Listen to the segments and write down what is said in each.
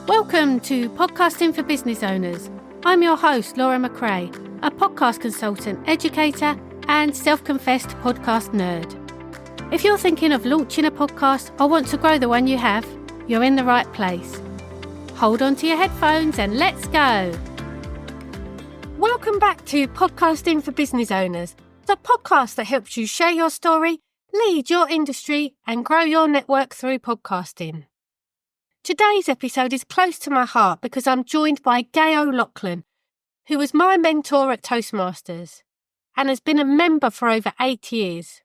Welcome to Podcasting for Business Owners. I'm your host, Laura McRae, a podcast consultant, educator, and self-confessed podcast nerd. If you're thinking of launching a podcast or want to grow the one you have, you're in the right place. Hold on to your headphones and let's go. Welcome back to Podcasting for Business Owners, the podcast that helps you share your story, lead your industry, and grow your network through podcasting. Today's episode is close to my heart because I'm joined by Gaye O'loghlen, who was my mentor at Toastmasters and has been a member for over 8 years.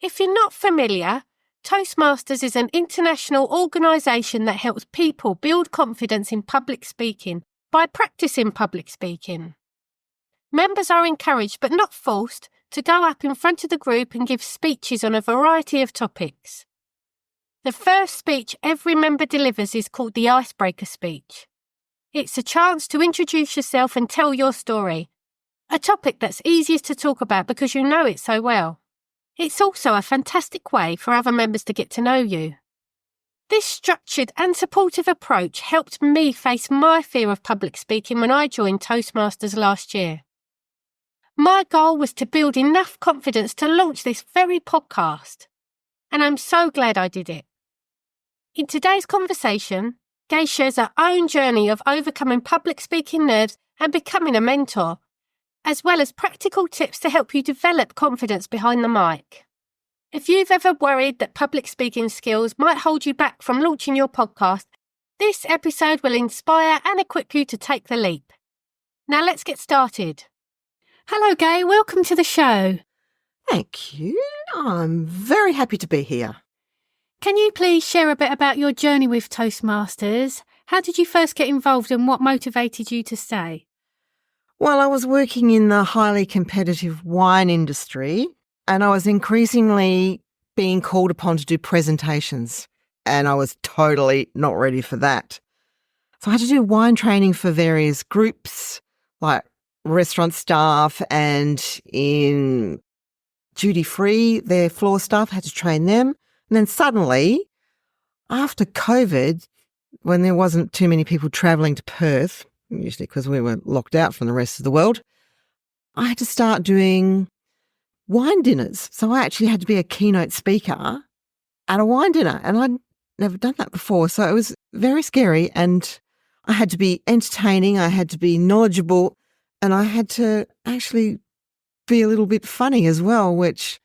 If you're not familiar, Toastmasters is an international organisation that helps people build confidence in public speaking by practising public speaking. Members are encouraged, but not forced, to go up in front of the group and give speeches on a variety of topics. The first speech every member delivers is called the icebreaker speech. It's a chance to introduce yourself and tell your story, a topic that's easiest to talk about because you know it so well. It's also a fantastic way for other members to get to know you. This structured and supportive approach helped me face my fear of public speaking when I joined Toastmasters last year. My goal was to build enough confidence to launch this very podcast, and I'm so glad I did it. In today's conversation, Gaye shares her own journey of overcoming public speaking nerves and becoming a mentor, as well as practical tips to help you develop confidence behind the mic. If you've ever worried that public speaking skills might hold you back from launching your podcast, this episode will inspire and equip you to take the leap. Now let's get started. Hello Gaye, welcome to the show. Thank you. I'm very happy to be here. Can you please share a bit about your journey with Toastmasters? How did you first get involved and what motivated you to stay? Well, I was working in the highly competitive wine industry and I was increasingly being called upon to do presentations and I was totally not ready for that. So I had to do wine training for various groups like restaurant staff and in duty-free, their floor staff, had to train them. And then suddenly, after COVID, when there wasn't too many people travelling to Perth, usually because we were locked out from the rest of the world, I had to start doing wine dinners. So I actually had to be a keynote speaker at a wine dinner, and I'd never done that before. So it was very scary, and I had to be entertaining, I had to be knowledgeable, and I had to actually be a little bit funny as well, which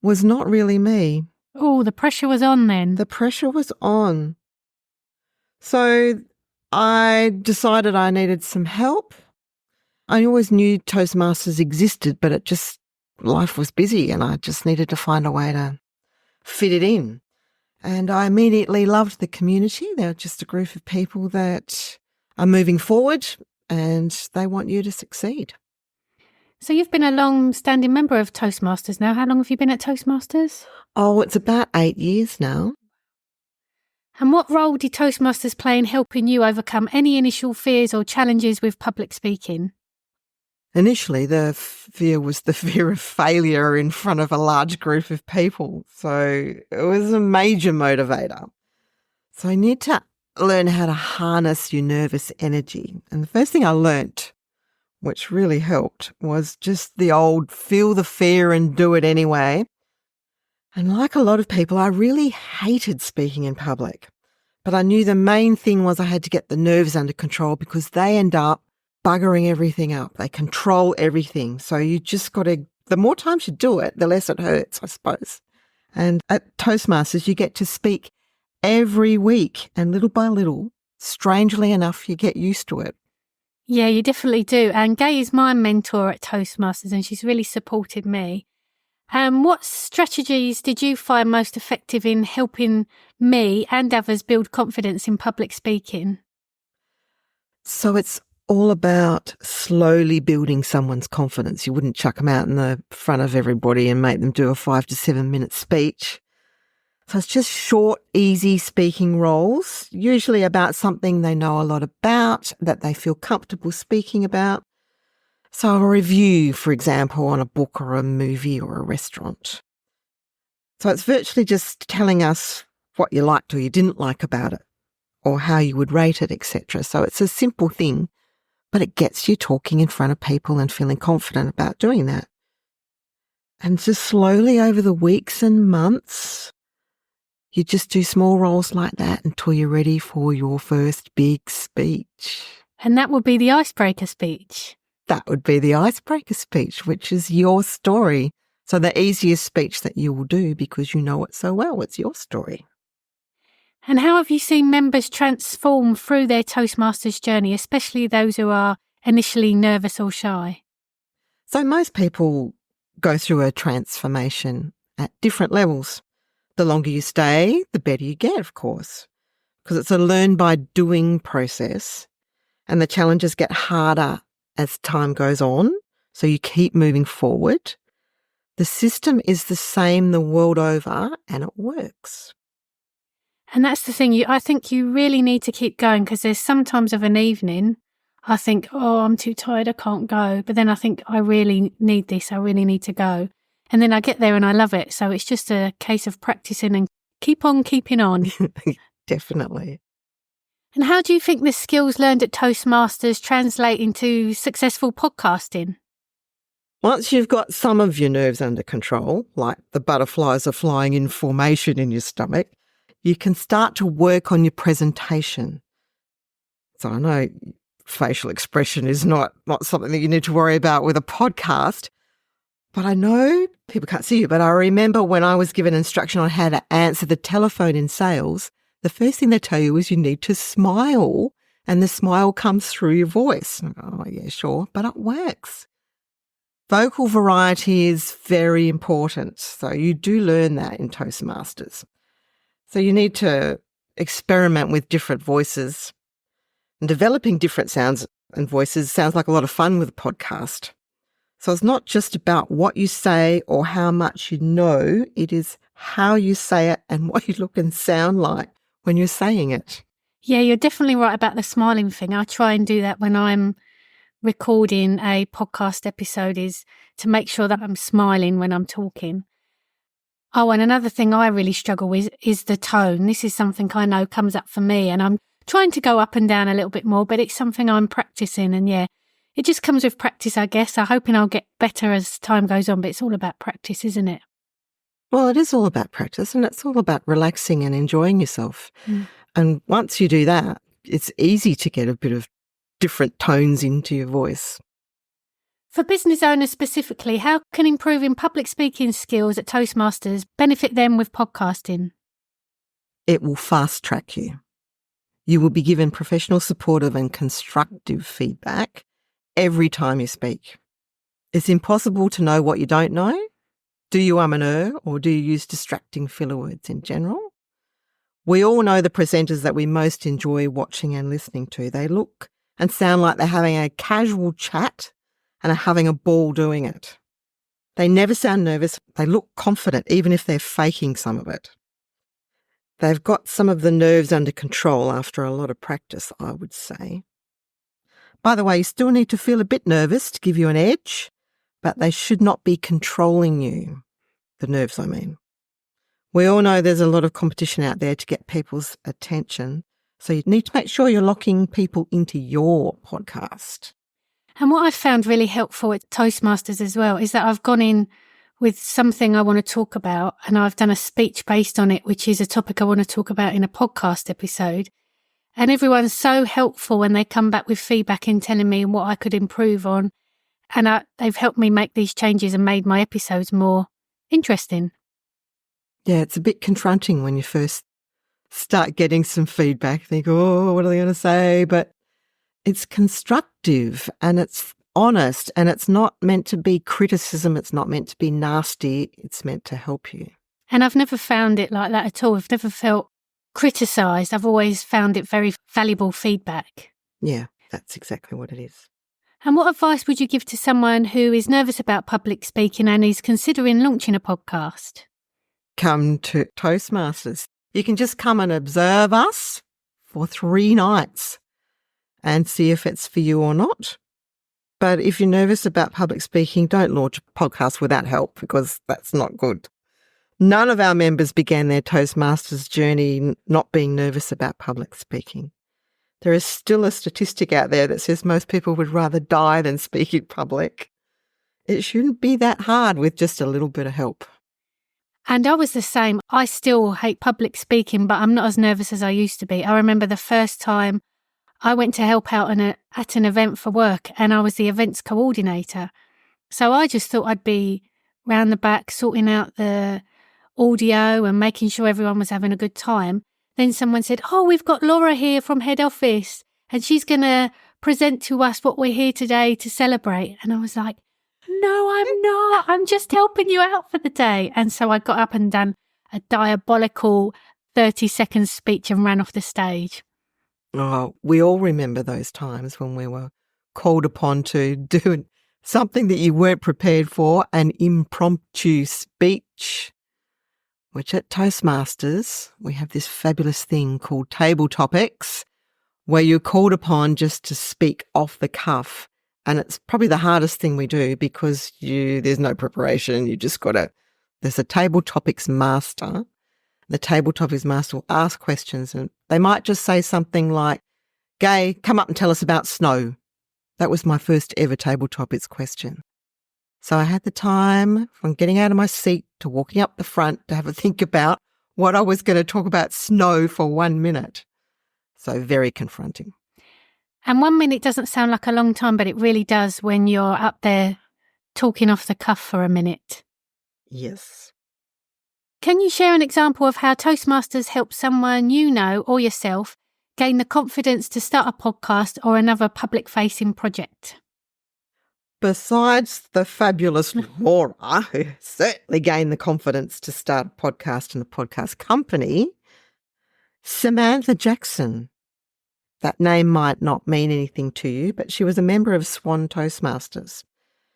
was not really me. Oh, the pressure was on then. The pressure was on. So I decided I needed some help. I always knew Toastmasters existed, but life was busy and I just needed to find a way to fit it in. And I immediately loved the community. They're just a group of people that are moving forward and they want you to succeed. So you've been a long-standing member of Toastmasters now. How long have you been at Toastmasters? Oh, it's about 8 years now. And what role did Toastmasters play in helping you overcome any initial fears or challenges with public speaking? Initially, the fear was the fear of failure in front of a large group of people. So it was a major motivator. So I need to learn how to harness your nervous energy. And the first thing I learnt, which really helped, was just the old feel the fear and do it anyway. And like a lot of people, I really hated speaking in public. But I knew the main thing was I had to get the nerves under control because they end up buggering everything up. They control everything. So you just got to, the more times you do it, the less it hurts, I suppose. And at Toastmasters, you get to speak every week. And little by little, strangely enough, you get used to it. Yeah, you definitely do. And Gaye is my mentor at Toastmasters and she's really supported me. What strategies did you find most effective in helping me and others build confidence in public speaking? So it's all about slowly building someone's confidence. You wouldn't chuck them out in the front of everybody and make them do a 5 to 7 minute speech. So it's just short, easy speaking roles, usually about something they know a lot about, that they feel comfortable speaking about. So a review, for example, on a book or a movie or a restaurant. So it's virtually just telling us what you liked or you didn't like about it, or how you would rate it, etc. So it's a simple thing, but it gets you talking in front of people and feeling confident about doing that. And just slowly over the weeks and months, you just do small roles like that until you're ready for your first big speech. And that would be the icebreaker speech. That would be the icebreaker speech, which is your story. So the easiest speech that you will do because you know it so well, it's your story. And how have you seen members transform through their Toastmasters journey, especially those who are initially nervous or shy? So most people go through a transformation at different levels. The longer you stay, the better you get, of course, because it's a learn by doing process and the challenges get harder as time goes on, so you keep moving forward. The system is the same the world over and it works. And that's the thing, I think you really need to keep going, because there's sometimes of an evening I think, oh, I'm too tired, I can't go. But then I think I really need this, I really need to go. And then I get there and I love it. So it's just a case of practicing and keep on keeping on. Definitely. And how do you think the skills learned at Toastmasters translate into successful podcasting? Once you've got some of your nerves under control, like the butterflies are flying in formation in your stomach, you can start to work on your presentation. So I know facial expression is not something that you need to worry about with a podcast, but I know people can't see you, but I remember when I was given instruction on how to answer the telephone in sales, the first thing they tell you is you need to smile, and the smile comes through your voice. Oh, yeah, sure, but it works. Vocal variety is very important, so you do learn that in Toastmasters. So you need to experiment with different voices, and developing different sounds and voices sounds like a lot of fun with a podcast. So it's not just about what you say or how much you know, it is how you say it and what you look and sound like when you're saying it. Yeah, you're definitely right about the smiling thing. I try and do that when I'm recording a podcast episode, is to make sure that I'm smiling when I'm talking. Oh, and another thing I really struggle with is the tone. This is something I know comes up for me, and I'm trying to go up and down a little bit more, but it's something I'm practicing. And yeah, it just comes with practice, I guess. I'm hoping I'll get better as time goes on, but it's all about practice, isn't it? Well, it is all about practice, and it's all about relaxing and enjoying yourself. And once you do that, it's easy to get a bit of different tones into your voice. For business owners specifically, how can improving public speaking skills at Toastmasters benefit them with podcasting? It will fast track you. You will be given professional, supportive and constructive feedback every time you speak. It's impossible to know what you don't know. Do you and or do you use distracting filler words in general? We all know the presenters that we most enjoy watching and listening to. They look and sound like they're having a casual chat and are having a ball doing it. They never sound nervous. They look confident, even if they're faking some of it. They've got some of the nerves under control after a lot of practice, I would say. By the way, you still need to feel a bit nervous to give you an edge, but they should not be controlling you. The nerves, I mean. We all know there's a lot of competition out there to get people's attention, so you need to make sure you're locking people into your podcast. And what I've found really helpful at Toastmasters as well is that I've gone in with something I want to talk about, and I've done a speech based on it, which is a topic I want to talk about in a podcast episode. And everyone's so helpful when they come back with feedback and telling me what I could improve on. And they've helped me make these changes and made my episodes more interesting. Yeah, it's a bit confronting when you first start getting some feedback. Think, oh, what are they going to say? But it's constructive and it's honest, and it's not meant to be criticism. It's not meant to be nasty. It's meant to help you. And I've never found it like that at all. I've never felt criticised. I've always found it very valuable feedback. Yeah, that's exactly what it is. And what advice would you give to someone who is nervous about public speaking and is considering launching a podcast? Come to Toastmasters. You can just come and observe us for 3 nights and see if it's for you or not. But if you're nervous about public speaking, don't launch a podcast without help, because that's not good. None of our members began their Toastmasters journey not being nervous about public speaking. There is still a statistic out there that says most people would rather die than speak in public. It shouldn't be that hard with just a little bit of help. And I was the same. I still hate public speaking, but I'm not as nervous as I used to be. I remember the first time I went to help out at an event for work, and I was the events coordinator. So I just thought I'd be round the back sorting out the audio and making sure everyone was having a good time. Then someone said, "Oh, we've got Laura here from head office, and she's going to present to us what we're here today to celebrate." And I was like, "No, I'm not. I'm just helping you out for the day." And so I got up and done a diabolical 30-second speech and ran off the stage. Oh, we all remember those times when we were called upon to do something that you weren't prepared for, an impromptu speech, which at Toastmasters, we have this fabulous thing called table topics, where you're called upon just to speak off the cuff. And it's probably the hardest thing we do because there's no preparation. You just there's a table topics master. The table topics master will ask questions, and they might just say something like, "Gaye, come up and tell us about snow." That was my first ever table topics question. So I had the time from getting out of my seat to walking up the front to have a think about what I was going to talk about snow for 1 minute. So very confronting. And 1 minute doesn't sound like a long time, but it really does when you're up there talking off the cuff for a minute. Yes. Can you share an example of how Toastmasters helps someone you know or yourself gain the confidence to start a podcast or another public-facing project? Besides the fabulous Laura, who certainly gained the confidence to start a podcast and a podcast company, Samantha Jackson. That name might not mean anything to you, but she was a member of Swan Toastmasters.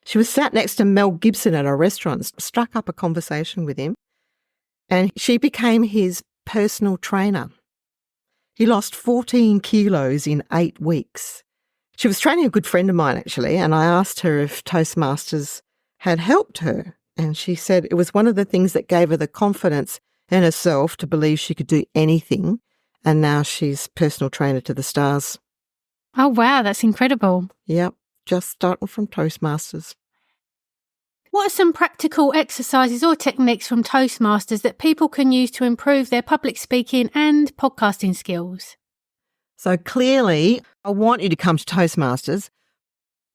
She was sat next to Mel Gibson at a restaurant and struck up a conversation with him, and she became his personal trainer. He lost 14 kilos in 8 weeks. She was training a good friend of mine, actually, and I asked her if Toastmasters had helped her, and she said it was one of the things that gave her the confidence in herself to believe she could do anything, and now she's personal trainer to the stars. Oh, wow, that's incredible. Yep, just starting from Toastmasters. What are some practical exercises or techniques from Toastmasters that people can use to improve their public speaking and podcasting skills? So clearly, I want you to come to Toastmasters,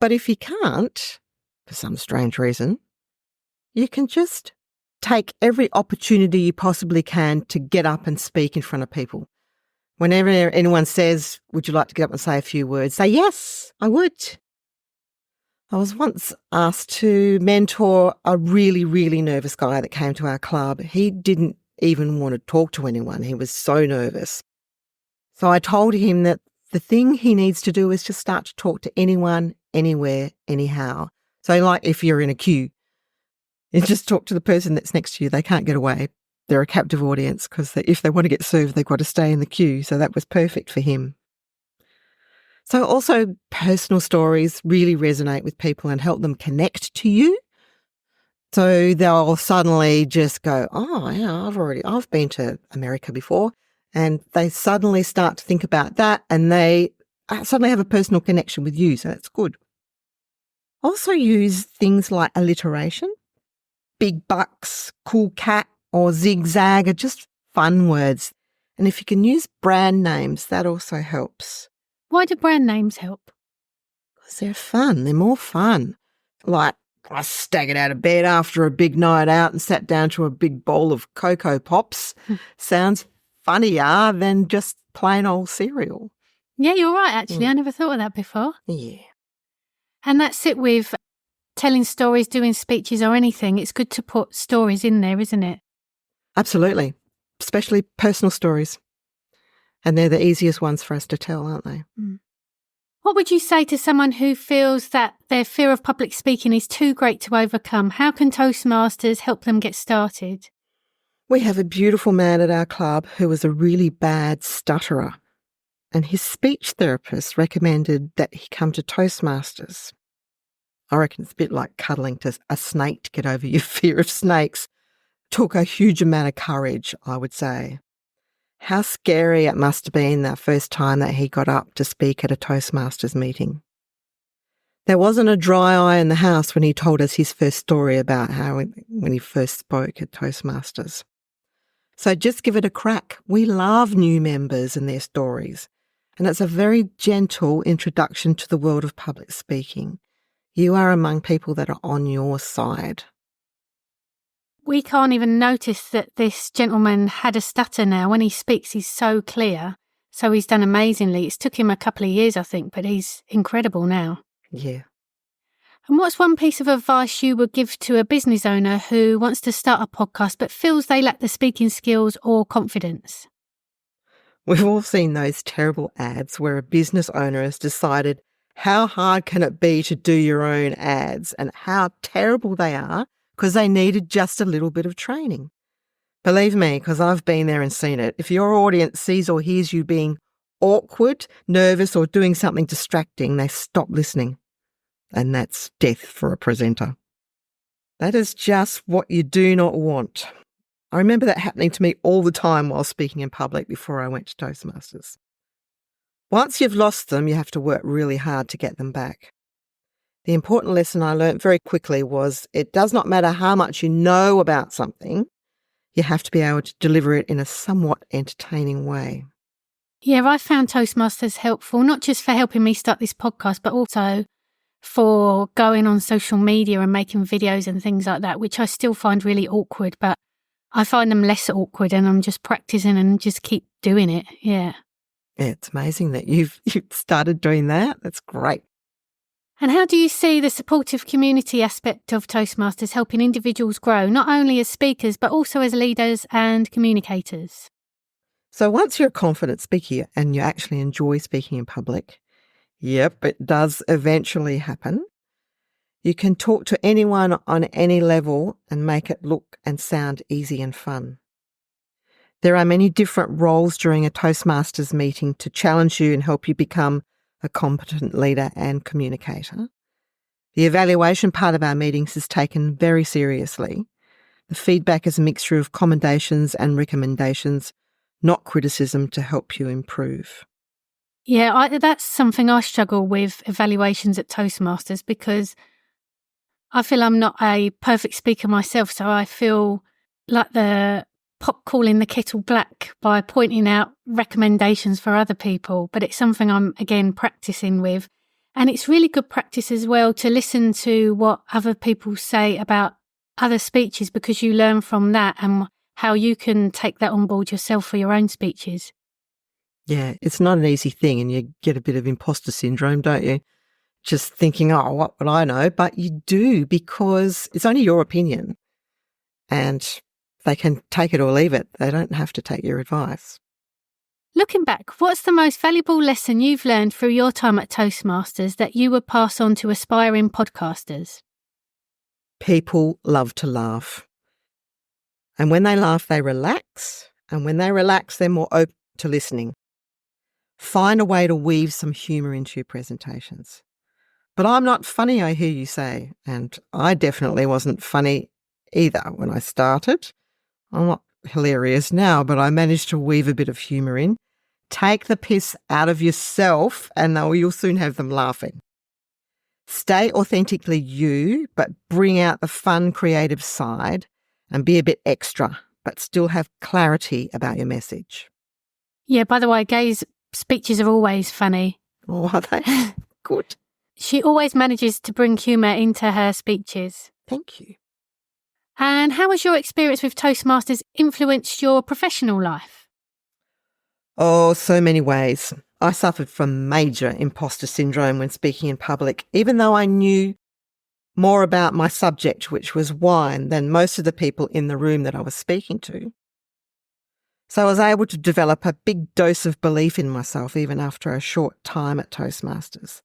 but if you can't, for some strange reason, you can just take every opportunity you possibly can to get up and speak in front of people. Whenever anyone says, "Would you like to get up and say a few words?" say, "Yes, I would." I was once asked to mentor a really, really nervous guy that came to our club. He didn't even want to talk to anyone. He was so nervous. So I told him that the thing he needs to do is just start to talk to anyone, anywhere, anyhow. So like if you're in a queue, you just talk to the person that's next to you. They can't get away. They're a captive audience because if they want to get served, they've got to stay in the queue. So that was perfect for him. So also personal stories really resonate with people and help them connect to you. So they'll suddenly just go, "Oh, yeah, I've been to America before." And they suddenly start to think about that and they suddenly have a personal connection with you. So that's good. Also use things like alliteration. Big bucks, cool cat, or zigzag are just fun words. And if you can use brand names, that also helps. Why do brand names help? Because they're fun. They're more fun. Like, I staggered out of bed after a big night out and sat down to a big bowl of Cocoa Pops. Sounds funnier than just plain old cereal. Yeah, you're right, actually. I never thought of that before. Yeah. And that's it with telling stories, doing speeches or anything. It's good to put stories in there, isn't it? Absolutely. Especially personal stories. And they're the easiest ones for us to tell, aren't they? Mm. What would you say to someone who feels that their fear of public speaking is too great to overcome? How can Toastmasters help them get started? We have a beautiful man at our club who was a really bad stutterer, and his speech therapist recommended that he come to Toastmasters. I reckon it's a bit like cuddling to a snake to get over your fear of snakes. took a huge amount of courage, I would say. How scary it must have been that first time that he got up to speak at a Toastmasters meeting. There wasn't a dry eye in the house when he told us his first story about when he first spoke at Toastmasters. So just give it a crack. We love new members and their stories, and it's a very gentle introduction to the world of public speaking. You are among people that are on your side. We can't even notice that this gentleman had a stutter now. When he speaks, he's so clear. So he's done amazingly. It's took him a couple of years, I think, but he's incredible now. Yeah. And what's one piece of advice you would give to a business owner who wants to start a podcast but feels they lack the speaking skills or confidence? We've all seen those terrible ads where a business owner has decided how hard can it be to do your own ads and how terrible they are because they needed just a little bit of training. Believe me, because I've been there and seen it. If your audience sees or hears you being awkward, nervous, or doing something distracting, they stop listening. And that's death for a presenter. That is just what you do not want. I remember that happening to me all the time while speaking in public before I went to Toastmasters. Once you've lost them, you have to work really hard to get them back. The important lesson I learnt very quickly was it does not matter how much you know about something, you have to be able to deliver it in a somewhat entertaining way. Yeah, I found Toastmasters helpful, not just for helping me start this podcast, but also for going on social media and making videos and things like that, which I still find really awkward, but I find them less awkward and I'm just practicing and just keep doing it. Yeah. Yeah, it's amazing that you've started doing that. That's great. And how do you see the supportive community aspect of Toastmasters helping individuals grow, not only as speakers, but also as leaders and communicators? So once you're a confident speaker and you actually enjoy speaking in public, yep, it does eventually happen. You can talk to anyone on any level and make it look and sound easy and fun. There are many different roles during a Toastmasters meeting to challenge you and help you become a competent leader and communicator. The evaluation part of our meetings is taken very seriously. The feedback is a mixture of commendations and recommendations, not criticism, to help you improve. Yeah, that's something I struggle with, evaluations at Toastmasters, because I feel I'm not a perfect speaker myself, so I feel like the pot calling the kettle black by pointing out recommendations for other people, but it's something I'm, again, practicing with. And it's really good practice as well to listen to what other people say about other speeches, because you learn from that and how you can take that on board yourself for your own speeches. Yeah, it's not an easy thing and you get a bit of imposter syndrome, don't you? Just thinking, oh, what would I know? But you do, because it's only your opinion and they can take it or leave it. They don't have to take your advice. Looking back, what's the most valuable lesson you've learned through your time at Toastmasters that you would pass on to aspiring podcasters? People love to laugh. And when they laugh, they relax. And when they relax, they're more open to listening. Find a way to weave some humour into your presentations. But I'm not funny, I hear you say. And I definitely wasn't funny either when I started. I'm not hilarious now, but I managed to weave a bit of humour in. Take the piss out of yourself and you'll soon have them laughing. Stay authentically you, but bring out the fun, creative side and be a bit extra, but still have clarity about your message. Yeah, by the way, Gaye's speeches are always funny. Oh, are they? Good. She always manages to bring humour into her speeches. Thank you. And how has your experience with Toastmasters influenced your professional life? Oh, so many ways. I suffered from major imposter syndrome when speaking in public, even though I knew more about my subject, which was wine, than most of the people in the room that I was speaking to. So I was able to develop a big dose of belief in myself even after a short time at Toastmasters.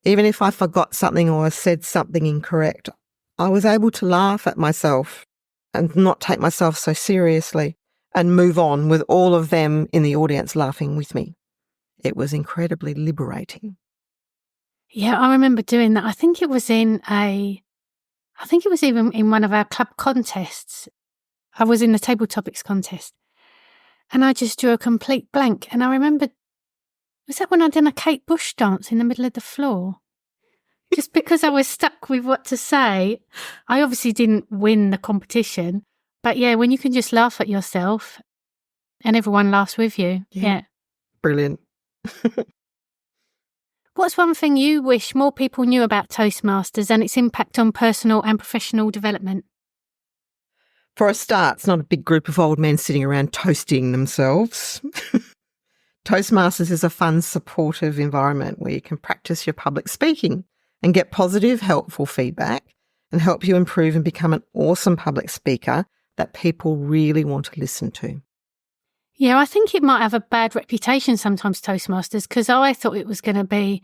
Even if I forgot something or said something incorrect, I was able to laugh at myself and not take myself so seriously and move on with all of them in the audience laughing with me. It was incredibly liberating. Yeah, I remember doing that. I think it was even in one of our club contests. I was in the table topics contest and I just drew a complete blank. And I remember, was that when I done a Kate Bush dance in the middle of the floor? Just because I was stuck with what to say. I obviously didn't win the competition. But yeah, when you can just laugh at yourself and everyone laughs with you. Yeah. Brilliant. What's one thing you wish more people knew about Toastmasters and its impact on personal and professional development? For a start, it's not a big group of old men sitting around toasting themselves. Toastmasters is a fun, supportive environment where you can practice your public speaking and get positive, helpful feedback and help you improve and become an awesome public speaker that people really want to listen to. Yeah, I think it might have a bad reputation sometimes, Toastmasters, because I thought it was going to be,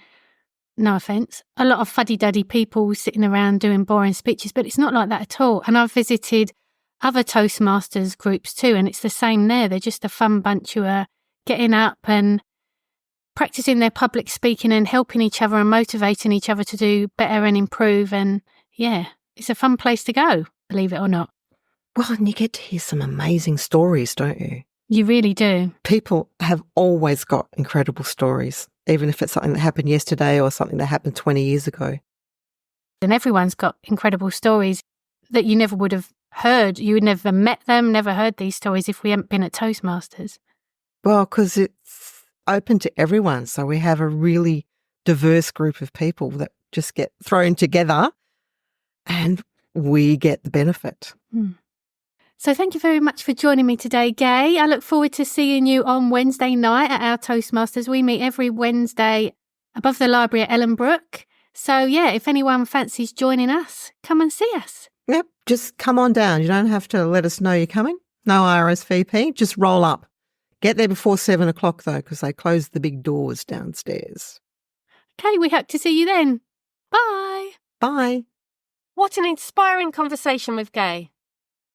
no offence, a lot of fuddy-duddy people sitting around doing boring speeches, but it's not like that at all. And I've visited other Toastmasters groups too, and it's the same there. They're just a fun bunch who are getting up and practicing their public speaking and helping each other and motivating each other to do better and improve. And yeah, it's a fun place to go, believe it or not. Well, and you get to hear some amazing stories, don't you? You really do. People have always got incredible stories, even if it's something that happened yesterday or something that happened 20 years ago. And everyone's got incredible stories that you never would have heard. You would never met them, never heard these stories if we hadn't been at Toastmasters. Well, because it's open to everyone. So we have a really diverse group of people that just get thrown together and we get the benefit. So thank you very much for joining me today, Gaye. I look forward to seeing you on Wednesday night at our Toastmasters. We meet every Wednesday above the library at Ellenbrook. So yeah, if anyone fancies joining us, come and see us. Yep, just come on down. You don't have to let us know you're coming. No RSVP, just roll up. Get there before 7 o'clock though, because they close the big doors downstairs. Okay, we hope to see you then. Bye. Bye. What an inspiring conversation with Gaye.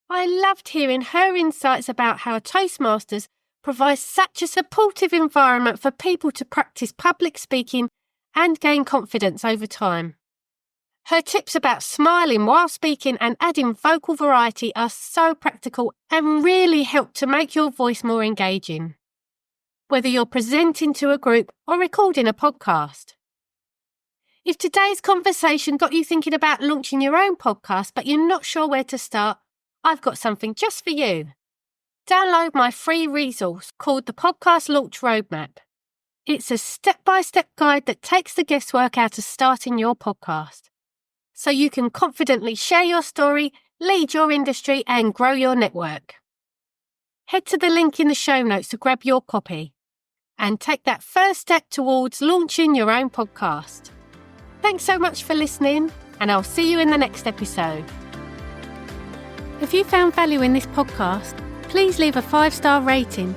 I loved hearing her insights about how Toastmasters provides such a supportive environment for people to practice public speaking and gain confidence over time. Her tips about smiling while speaking and adding vocal variety are so practical and really help to make your voice more engaging, whether you're presenting to a group or recording a podcast. If today's conversation got you thinking about launching your own podcast but you're not sure where to start, I've got something just for you. Download my free resource called the Podcast Launch Roadmap. It's a step-by-step guide that takes the guesswork out of starting your podcast, so you can confidently share your story, lead your industry, and grow your network. Head to the link in the show notes to grab your copy and take that first step towards launching your own podcast. Thanks so much for listening, and I'll see you in the next episode. If you found value in this podcast, please leave a 5-star rating,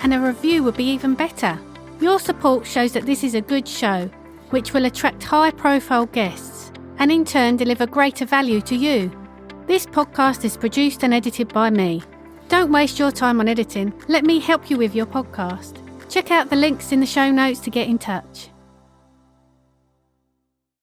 and a review would be even better. Your support shows that this is a good show, which will attract high-profile guests, and in turn deliver greater value to you. This podcast is produced and edited by me. Don't waste your time on editing. Let me help you with your podcast. Check out the links in the show notes to get in touch.